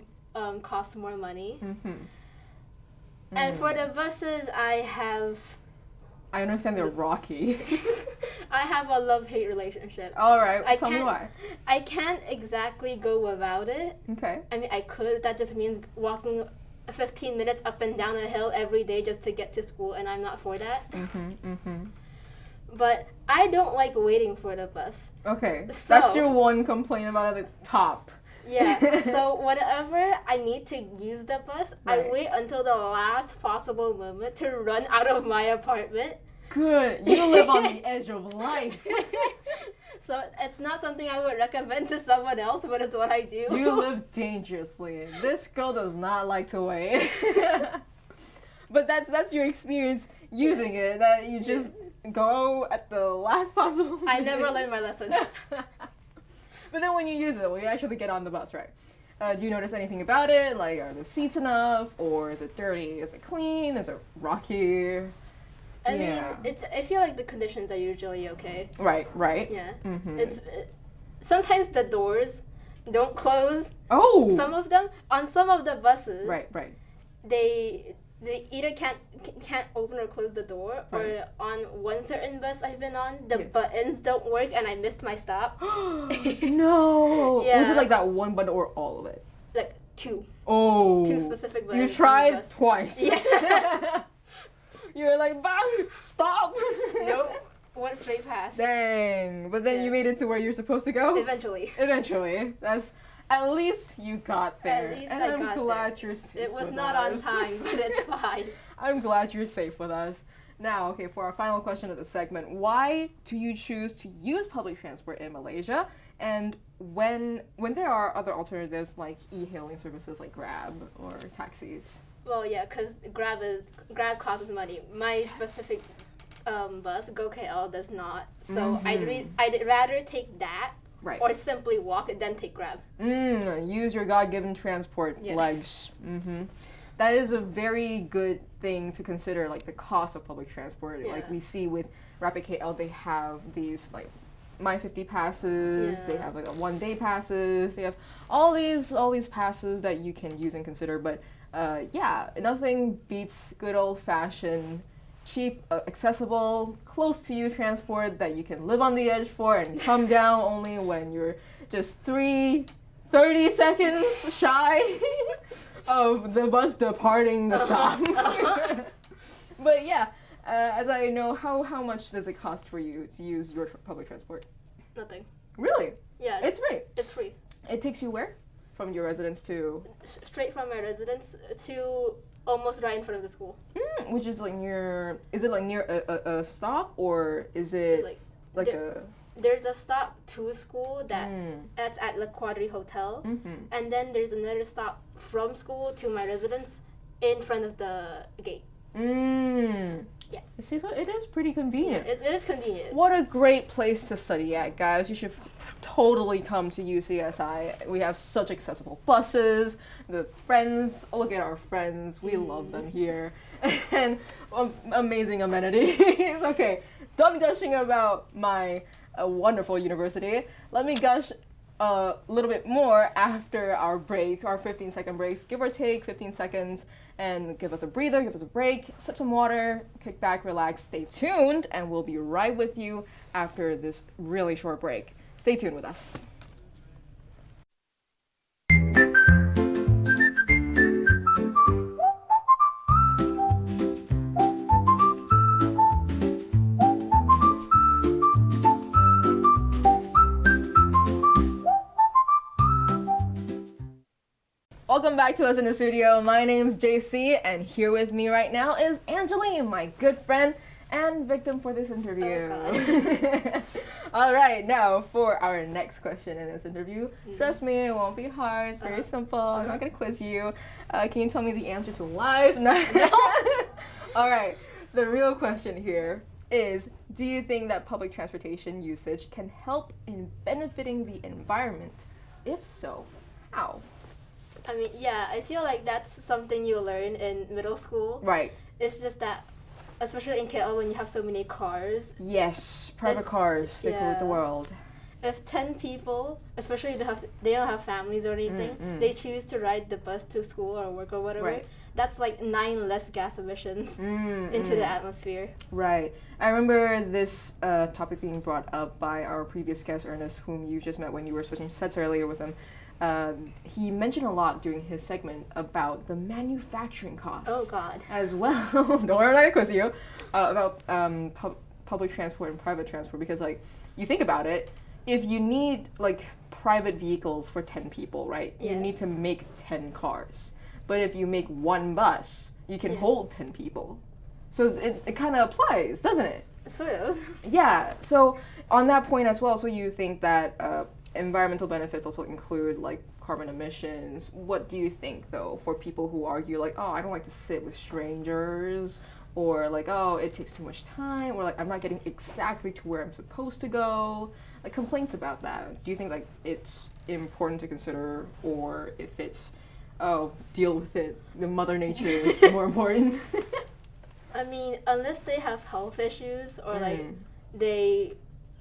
costs more money. And for the buses, I understand they're rocky. I have a love-hate relationship. All right, I tell me can't- why. I can't exactly go without it. Okay. I mean, I could. That just means walking 15 minutes up and down a hill every day just to get to school, and I'm not for that. But I don't like waiting for the bus. Okay. So- That's your one complaint about the top. Yeah. So whenever I need to use the bus, I Right. wait until the last possible moment to run out of my apartment. Good. You live on the edge of life. So it's not something I would recommend to someone else, but it's what I do. You live dangerously. This girl does not like to wait. But that's your experience using it. That you just go at the last possible. I never learned my lesson. But then when you use it, when you actually get on the bus, right? Do you notice anything about it? Like, are the seats enough, or is it dirty? Is it clean? Is it rocky? I mean, Yeah. I feel like the conditions are usually okay. Right. Yeah. Mm-hmm. Sometimes the doors don't close. Oh. Some of them on some of the buses. Right. They either can't open or close the door, or Right. on one certain bus I've been on, the Yes. buttons don't work and I missed my stop. No. Was Yeah. it like that one button or all of it? Like two Oh. specific buttons. You on the tried bus. twice. Yeah. You're like, bang, stop. Nope. Went straight past. Dang. But then Yeah. you made it to where you're supposed to go? Eventually. Eventually. At least you got there. At least and I I'm got glad there. you're safe. It was with not on us. time, but it's fine. I'm glad you're safe with us. Now, okay, for our final question of the segment, why do you choose to use public transport in Malaysia? And when there are other alternatives like e-hailing services like Grab or taxis? Well, yeah, because Grab costs money. My specific bus, Go KL, does not. So I'd rather take that Right. or simply walk and then take Grab. Use your God-given transport Yes. legs. That is a very good thing to consider, like the cost of public transport. Yeah. Like we see with Rapid KL, they have these like My 50 passes. They Yeah. have like a 1-day passes. They have all these passes that you can use and consider. But yeah, nothing beats good old-fashioned, cheap, accessible, close to you transport that you can live on the edge for and come down only when you're just 30 seconds shy of the bus departing the stop. But yeah, as I know, how much does it cost for you to use your public transport? Nothing. Really? Yeah, It's free. it's free. It takes you where? From your residence to Straight from my residence to almost right in front of the school. which is like near. Is it like near a stop or is it Like, like there- There's a stop to school that's at the Quadri Hotel, Mhm. and then there's another stop from school to my residence in front of the gate. Yeah. See, so it is pretty Yeah, convenient. it is convenient. What a great place to study at, guys. You should totally come to UCSI. We have such accessible buses. The friends, look at our friends. We love them here. And amazing amenities. Okay, done gushing about my wonderful university. Let me gush a little bit more after our break, our 15-second breaks, give or take 15 seconds, and give us a breather, give us a break, sip some water, kick back, relax, stay tuned, and we'll be right with you after this really short break. Stay tuned with us. Welcome back to us in the studio. My name's JC, and here with me right now is Angeline, my good friend and victim for this interview. Oh, All right, now for our next question in this interview. Trust me, it won't be hard. It's very simple. I'm not gonna quiz you. Can you tell me the answer to life? No. All right. The real question here is: do you think that public transportation usage can help in benefiting the environment? If so, how? I mean, yeah, I feel like that's something you learn in middle school. Right. It's just that, especially in KL, when you have so many cars, Yes, private cars, they pollute the yeah. world. if 10 people, especially if they don't have families or anything, they choose to ride the bus to school or work or whatever, Right. that's like 9 less gas emissions into the atmosphere. Right. I remember this topic being brought up by our previous guest, Ernest, whom you just met when you were switching sets earlier with him. He mentioned a lot during his segment about the manufacturing costs. Oh God. As well. Don't worry, I'm not quiz you. About public transport and private transport, because like you think about it, if you need like private vehicles for 10 people, right? You Yeah. need to make 10 cars. But if you make one bus, you can hold 10 people. So it kind of applies, doesn't it? Sort of. Yeah. So on that point as well, so you think that environmental benefits also include like carbon emissions. What do you think though for people who argue like, oh, I don't like to sit with strangers, or like, oh, it takes too much time, or like I'm not getting exactly to where I'm supposed to go, like complaints about that. Do you think like it's important to consider, or if it's, oh, deal with it, the mother nature is more important? I mean, unless they have health issues or like they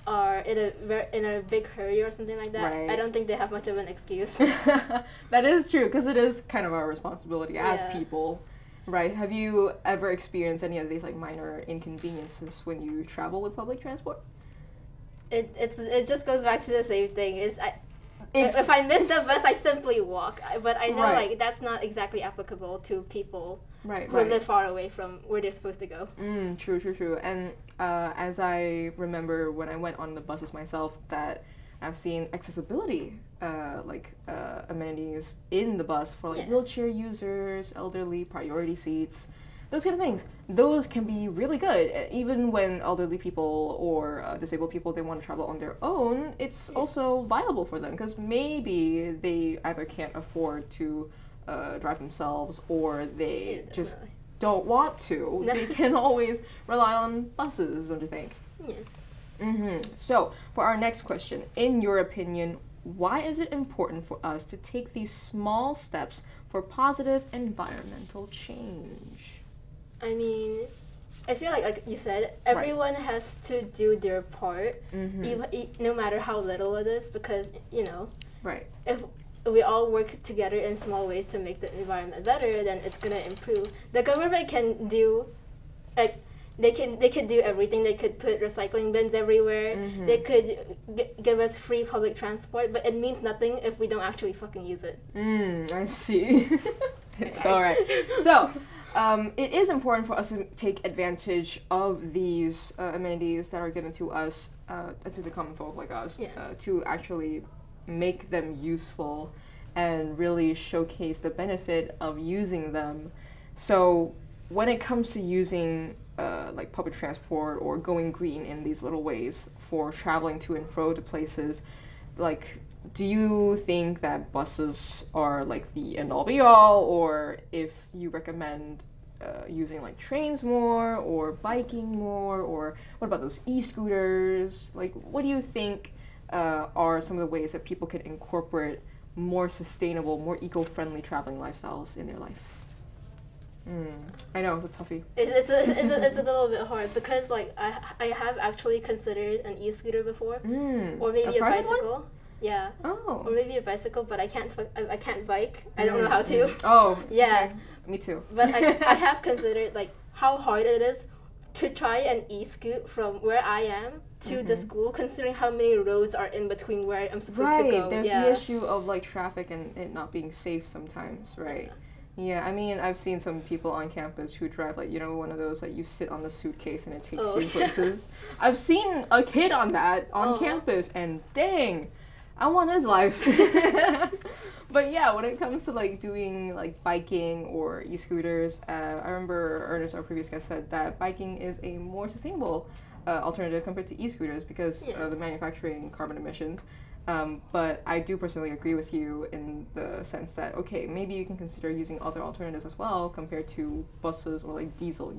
are in a big hurry or something like that, Right. I don't think they have much of an excuse. That is true, because it is kind of our responsibility as Yeah. people, right? Have you ever experienced any of these like minor inconveniences when you travel with public transport? It just goes back to the same thing. If I miss the bus, I simply walk. But I know Right. like that's not exactly applicable to people Right, who right. live far away from where they're supposed to go. True. And as I remember when I went on the buses myself, that I've seen accessibility, amenities in the bus for like Yeah. wheelchair users, elderly, priority seats, those kind of things. Those can be really good, even when elderly people or disabled people, they want to travel on their own. It's also viable for them because maybe they either can't afford to drive themselves or they Yeah, just definitely. don't want to. They can always rely on buses, don't you think? Yeah. So, for our next question, in your opinion, why is it important for us to take these small steps for positive environmental change? I mean, I feel like you said, everyone has to do their part, no matter how little it is, because Right. if we all work together in small ways to make the environment better, then it's gonna improve. The government can do, like, they could do everything. They could put recycling bins everywhere. They could give us free public transport, but it means nothing if we don't actually fucking use it. I see. It's all right. So, it is important for us to take advantage of these amenities that are given to us, to the common folk like us, to actually make them useful and really showcase the benefit of using them. So, when it comes to using like public transport or going green in these little ways for traveling to and fro to places, like, do you think that buses are like the end all be all, or if you recommend using like trains more or biking more, or what about those e-scooters? Like, what do you think are some of the ways that people can incorporate more sustainable, more eco-friendly traveling lifestyles in their life? I know, it's a toughie. It's a little bit hard because like I have actually considered an e-scooter before, or maybe a private one? bicycle. Yeah. Oh. Or maybe a bicycle, but I can't bike. I don't know how to. Oh, it's Yeah. okay. Me too. But I have considered like how hard it is to try an e-scoot from where I am to the school, considering how many roads are in between where I'm supposed to go. There's yeah. the issue of like traffic and it not being safe sometimes, right? Yeah, I mean, I've seen some people on campus who drive like, one of those like you sit on the suitcase and it takes you places. I've seen a kid on that on campus, and dang, I want his life. But yeah, when it comes to like doing like biking or e-scooters, I remember Ernest, our previous guest, said that biking is a more sustainable alternative compared to e-scooters because of the manufacturing carbon emissions. But I do personally agree with you in the sense that, okay, maybe you can consider using other alternatives as well compared to buses or like diesel,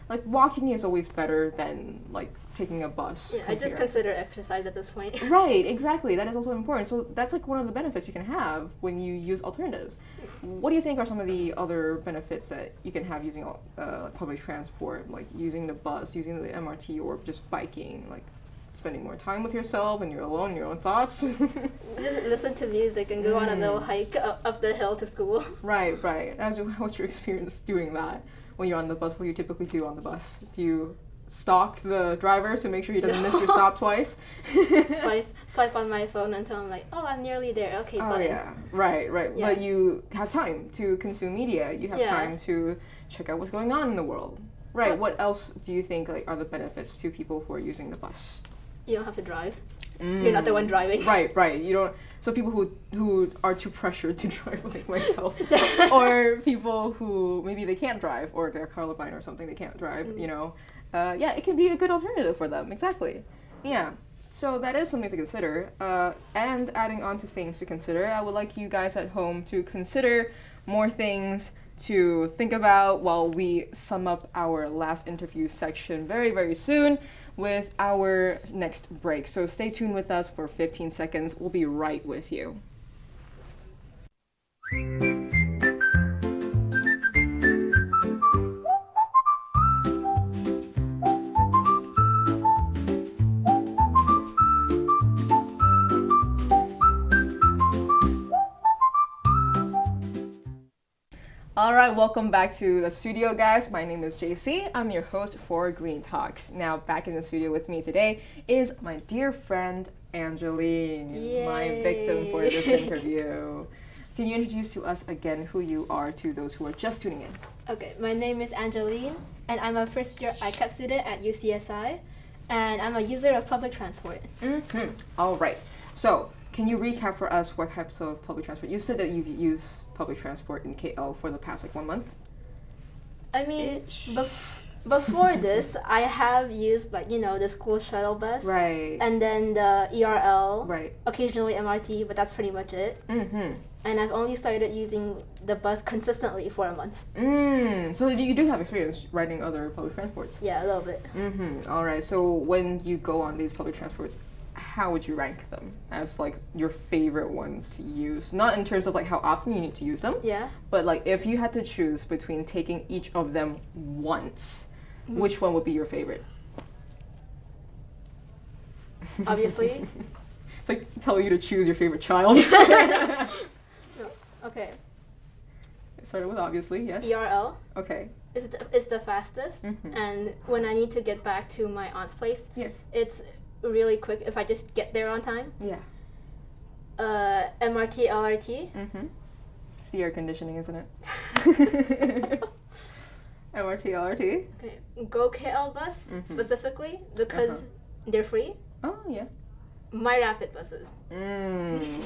Like walking is always better than like taking a bus. Yeah, I just consider exercise at this point. Right, exactly. That is also important. So that's like one of the benefits you can have when you use alternatives. What do you think are some of the other benefits that you can have using public transport, like using the bus, using the MRT, or just biking, like spending more time with yourself and you're alone in your own thoughts? Just listen to music and go on a little hike up the hill to school. Right. What's your experience doing that when you're on the bus? What do you typically do on the bus? Do you stalk the driver to make sure he doesn't miss your stop twice? Swipe on my phone until I'm like, oh, I'm nearly there. Okay, Oh button. yeah, right. Yeah. But you have time to consume media. You have Yeah. time to check out what's going on in the world. Right. What else do you think like are the benefits to people who are using the bus? You don't have to drive. You're not the one driving. Right. You don't. So people who are too pressured to drive, like myself, or people who maybe they can't drive, or they're colorblind or something, they can't drive. Yeah, it can be a good alternative for them. Exactly. Yeah. So that is something to consider. And adding on to things to consider, I would like you guys at home to consider more things to think about while we sum up our last interview section very, very soon with our next break. So stay tuned with us for 15 seconds. We'll be right with you. Alright, welcome back to the studio, guys. My name is JC. I'm your host for Green Talks. Now, back in the studio with me today is my dear friend Angeline, my Yay. victim for this interview. Can you introduce to us again who you are to those who are just tuning in? Okay, my name is Angeline, and I'm a first-year ICAT student at UCSI, and I'm a user of public transport. Mm-hmm. All right. So, can you recap for us what types of public transport? You said that you've used public transport in KL for the past 1 month. I mean, before this, I have used the school shuttle bus, Right. and then the ERL, Right. occasionally MRT, but that's pretty much it. Mm-hmm. And I've only started using the bus consistently for a month. So you do have experience riding other public transports. Yeah, a little bit. Mm-hmm. All right. So when you go on these public transports, how would you rank them as like your favorite ones to use? Not in terms of like how often you need to use them, Yeah. but like if you had to choose between taking each of them once, which one would be your favorite? Obviously. It's like telling you to choose your favorite child. Okay. It started with obviously, yes. ERL Okay. is the fastest, Mhm. and when I need to get back to my aunt's place, Yes. it's really quick if I just get there on time. Yeah. MRT, LRT. Mm-hmm. It's the air conditioning, isn't it? MRT, LRT. Okay. Go KL bus Mhm. specifically because they're free. Oh yeah. My rapid buses.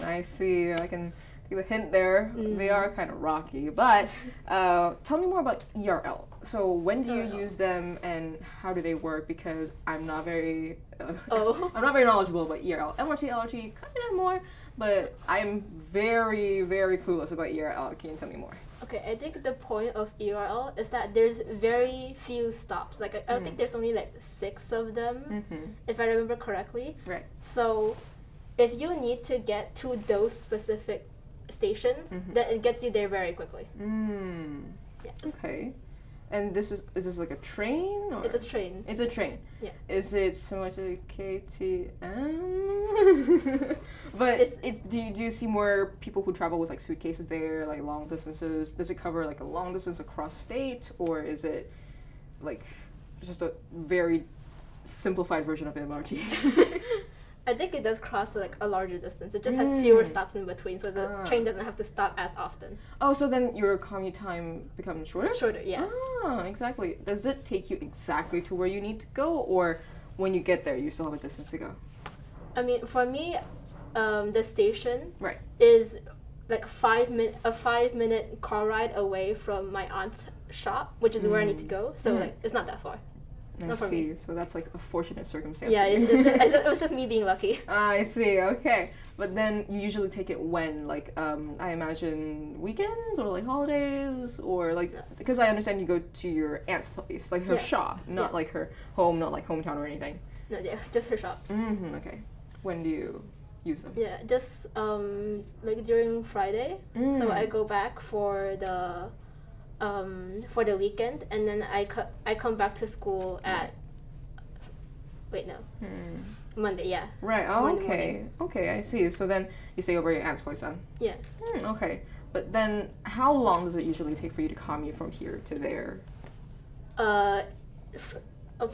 I see. I can see the hint there. They are kind of rocky, but tell me more about ERL. So when do you ERL. use them, and how do they work? Because I'm not very, Oh. I'm not very knowledgeable about ERL. MRT, LRT, kind of more, but I'm very, very clueless about ERL. Can you tell me more? Okay, I think the point of ERL is that there's very few stops. Like I don't think there's only like 6 of them, Mm-hmm. if I remember correctly. Right. So, if you need to get to those specific stations, then it gets you there very quickly. Yes. Okay. And is this like a train or? It's a train. It's a train. Yeah. Is it similar to KTM? But do you see more people who travel with like suitcases there, like long distances? Does it cover like a long distance across state, or is it like just a very simplified version of MRT? I think it does cross like a larger distance. It just has fewer stops in between, so the train doesn't have to stop as often. Oh, so then your commute time becomes shorter? Shorter, yeah. Ah, exactly. Does it take you exactly to where you need to go, or when you get there, you still have a distance to go? I mean, for me, the station Right. is like a 5-minute car ride away from my aunt's shop, which is where I need to go. So like, it's not that far. I Not for see. me. So that's like a fortunate circumstance. Yeah, for you. it was just me being lucky. I see. Okay, but then you usually take it when, like, I imagine weekends or like holidays, or like, because I understand you go to your aunt's place, like her Yeah. shop, not Yeah. like her home, not like hometown or anything. No, yeah, just her shop. Mm-hmm. Okay. When do you use them? Yeah, just like during Friday. So I go back for the weekend, and then I come back to school at Monday. Yeah. Right. Oh, Monday okay. morning. Okay, I see. So then you stay over at your aunt's place then. Yeah. Okay. But then, how long does it usually take for you to commute from here to there?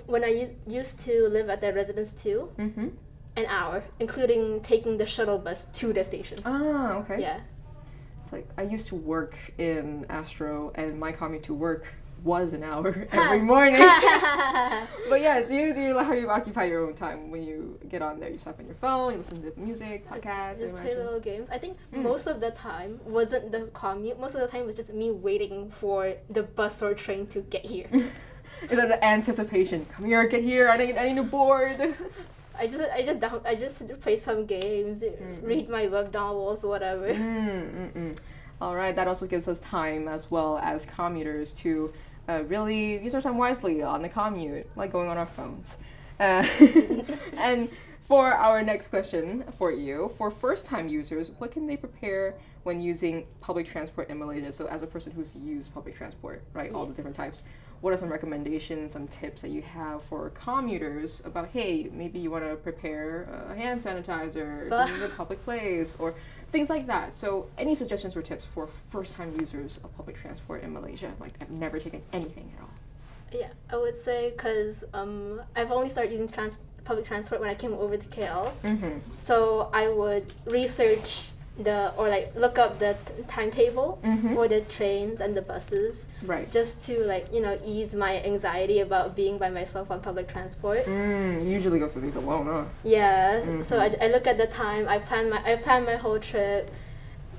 When I used to live at the residence too, Mm-hmm. an hour, including taking the shuttle bus to the station. Ah, okay. Yeah. It's like I used to work in Astro, and my commute to work was an hour every morning. But yeah, how do you occupy your own time when you get on there? You stop on your phone, you listen to music, podcasts, Just play imagine. little games. I think most of the time wasn't the commute. Most of the time was just me waiting for the bus or train to get here. Is that the anticipation? Come here, get here. I need a board. I just play some games, read my web novels, whatever. All right, that also gives us time as well as commuters to really use our time wisely on the commute, like going on our phones. And for our next question for you, for first-time users, what can they prepare when using public transport in Malaysia? So as a person who's used public transport, right, all the different types, what are some recommendations, some tips that you have for commuters about, hey, maybe you want to prepare a hand sanitizer in a public place, or things like that. So any suggestions or tips for first-time users of public transport in Malaysia? Like, I've never taken anything at all. Yeah, I would say because I've only started using public transport when I came over to KL. Mm-hmm. So I would research look up the timetable for the trains and the buses, Right. just to ease my anxiety about being by myself on public transport. You usually go through these alone, huh? Yeah. So I look at the time. I plan my whole trip,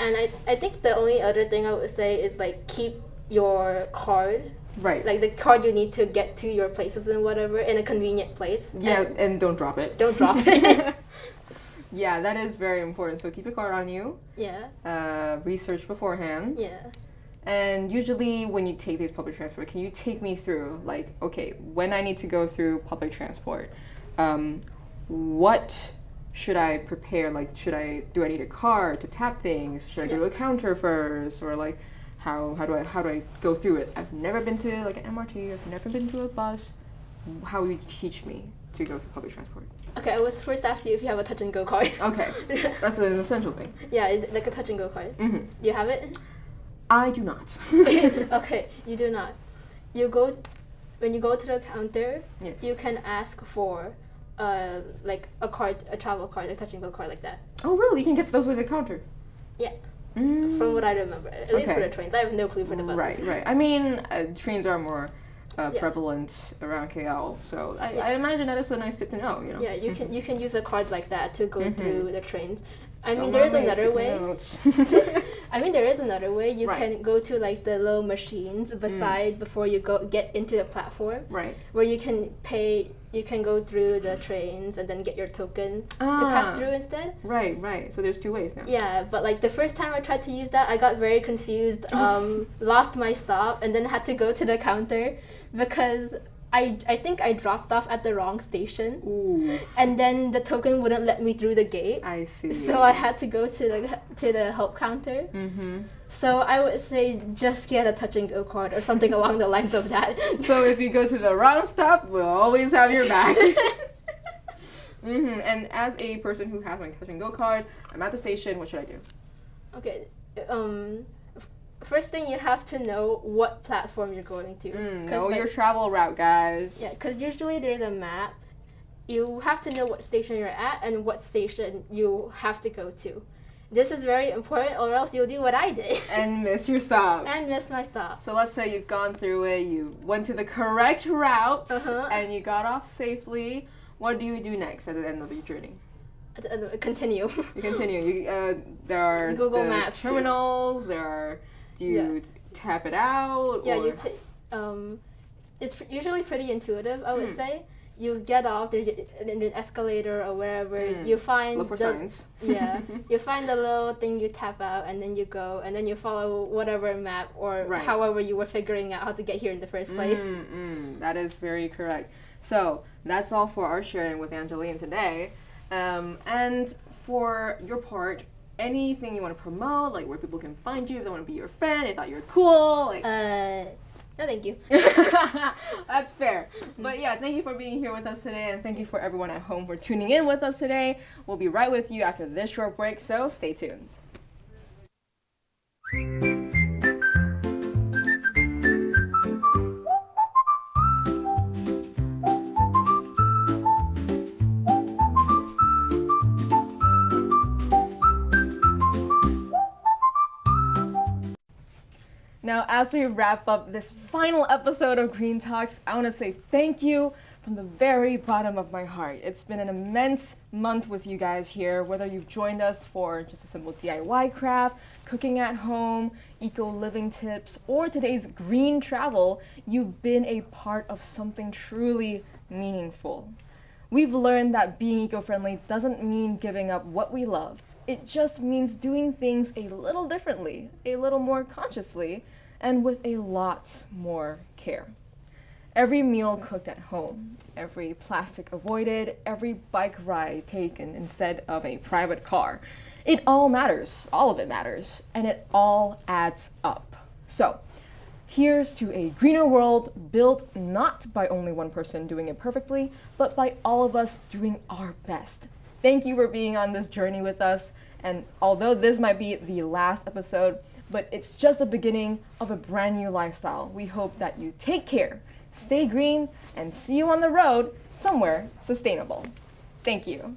and I think the only other thing I would say is keep your card. Right. Like the card you need to get to your places and whatever in a convenient place. Yeah, and don't drop it. Don't drop it. Yeah, that is very important. So keep your card on you. Yeah. Research beforehand. Yeah. And usually when you take these public transport, can you take me through, okay, when I need to go through public transport, what should I prepare? Do I need a card to tap things? Should I go to a counter first? Or how do I go through it? I've never been to an MRT, I've never been to a bus. How will you teach me to go through public transport? Okay, I was first asked you if you have a touch and go card. Okay, that's an essential thing. Yeah, it's like a touch and go card. Mm-hmm. Do you have it? I do not. Okay, you do not. When you go to the counter, Yes. you can ask for a card, a travel card, a touch and go card like that. Oh really? You can get those at the counter? Yeah. Mm. From what I remember, at least for the trains. I have no clue for the buses. Right. I mean, trains are more prevalent around KL, so I imagine that is so nice to know. Yeah, you can use a card like that to go through the trains. I mean, Oh, there is mommy, another take way. notes. I mean, there is another way. You Right. can go to the little machines beside before you get into the platform, Right. where you can pay. You can go through the trains and then get your token to pass through instead. Right. So there's two ways now. Yeah, but the first time I tried to use that, I got very confused, lost my stop, and then had to go to the counter because I think I dropped off at the wrong station. Ooh. And then the token wouldn't let me through the gate. I see. So I had to go to the help counter. Mm-hmm. So I would say just get a touch and go card or something along the lines of that. So if you go to the wrong stop, we'll always have your back. And as a person who has my touch and go card, I'm at the station. What should I do? Okay. First thing, you have to know what platform you're going to. Know your travel route, guys. Yeah, because usually there's a map. You have to know what station you're at and what station you have to go to. This is very important, or else you'll do what I did. And miss your stop. And miss my stop. So let's say you've gone through it, you went to the correct route, and you got off safely. What do you do next at the end of your journey? Continue. You continue. There are Google the Maps. terminals. Do you tap it out? Yeah, or? It's usually pretty intuitive, I would say. You get off, there's an escalator or wherever, you find Look for signs. Yeah, you find the little thing, you tap out, and then you go, and then you follow whatever map or however you were figuring out how to get here in the first place. That is very correct. So that's all for our sharing with Angeline today. And for your part, anything you want to promote, where people can find you, if they want to be your friend, they thought you were cool, No, thank you. That's fair. But yeah, thank you for being here with us today, and thank you for everyone at home for tuning in with us today. We'll be right with you after this short break, so stay tuned. Now, as we wrap up this final episode of Green Talks, I want to say thank you from the very bottom of my heart. It's been an immense month with you guys here, whether you've joined us for just a simple DIY craft, cooking at home, eco-living tips, or today's green travel, you've been a part of something truly meaningful. We've learned that being eco-friendly doesn't mean giving up what we love. It just means doing things a little differently, a little more consciously, and with a lot more care. Every meal cooked at home, every plastic avoided, every bike ride taken instead of a private car. It all matters, all of it matters, and it all adds up. So, here's to a greener world built not by only one person doing it perfectly, but by all of us doing our best. Thank you for being on this journey with us, and although this might be the last episode, but it's just the beginning of a brand new lifestyle. We hope that you take care, stay green, and see you on the road somewhere sustainable. Thank you.